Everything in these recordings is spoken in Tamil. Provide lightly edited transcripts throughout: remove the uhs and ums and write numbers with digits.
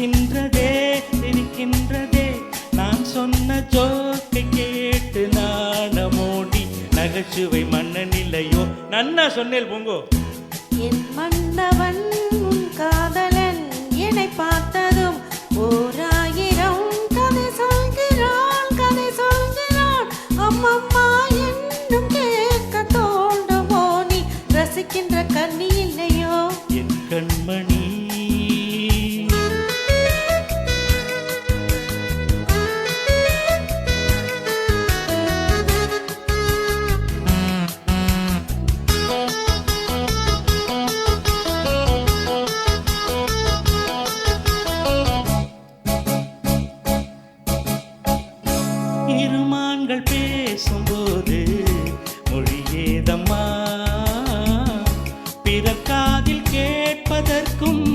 சிரிக்கின்றதே சிரிக்கின்றதே நான் சொன்ன ஜோக்கை கேட்டு நாணமோடி நகைச்சுவை மன்னனில்லையோ நன்னா சொன்னேன் போங்கோ. என் மன்னவன் உன் காதலன் என்னை பார்த்ததும் ஓராயிரம் கதை சொல்கிறான் கதை சொல்கிறான். அம்மம்மா என்னும் கேட்க தோண்டுமோ நீ ரசிக்கின்ற கண்ணி இல்லையோ என் கண்மணி. இருமான்கள் பேசும்போது மொழியேதம்மா பிறர் காதில் கேட்பதற்கும்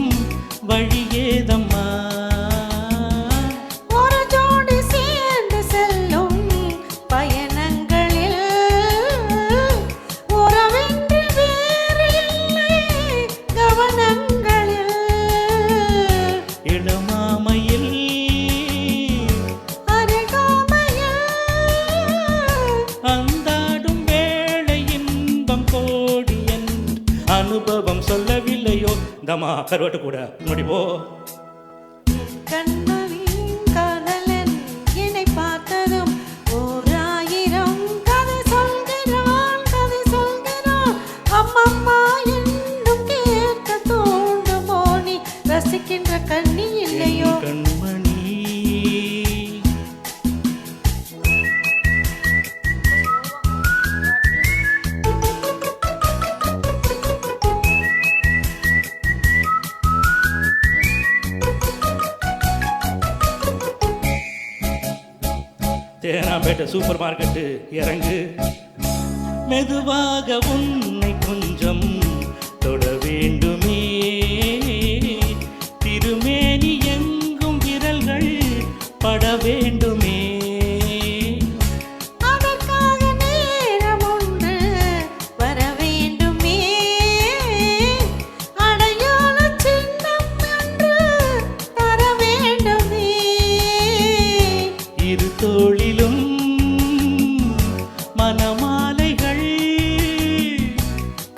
வழியேதம்மா. ஒரு ஜோடி சேர்ந்து செல்லும் பயணங்களில் உறவின்றி வேறு இல்லை கவனங்களில். இளமாமையில் அந்தாடும் வேளை இன்பம் கோடி என்று அனுபவம் சொல்லவில்லையோ. தமா கருவட்டு கூட முடிவோ. கண்மணி காதலன் என்னை பார்த்ததும் ஓராயிரம் கதை சொல்கிறான் கதை சொல்கிறான். அம்மம்மா என்னும் கேட்க தோண்டுமோ நீ ரசிக்கின்ற கண்ணி இல்லையோ கண்மணி. தேனாம்பேட்டை சூப்பர் மார்க்கெட்டு இறங்கு மெதுவாக உன்னை கொஞ்சம் தொட வேண்டுமே. திருமேனி எங்கும் விரல்கள் பட வேண்டுமே. அதற்காக நேரம் ஒன்று வர வேண்டுமே. அடையாள சின்னம் என்று தர வேண்டுமே. இரு தோளிலும் மனமாலைகள்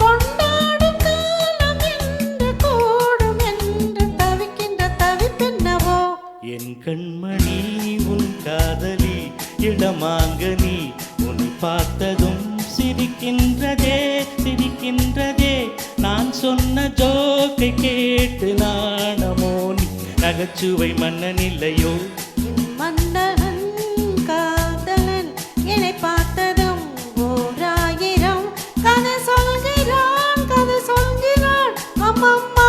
கொண்டாடும் காலம் என்று கூடும் என்று தவிக்கின்ற தவிப்பென்னவோ. என் கண்மணி உன் காதலி இடமாங்கனி உன்னை பார்த்ததும் சிரிக்கின்றதே சிரிக்கின்றதே நான் சொன்ன ஜோக்கை கேட்டு நாணமோனி நகைச்சுவை மன்னனில்லையோ. என் மன்னவன் காதலன் என்னை பார்த்ததும் ஓராயிரம் கதை சொல்கிறான் கதை சொல்கிறான். அம்மம்மா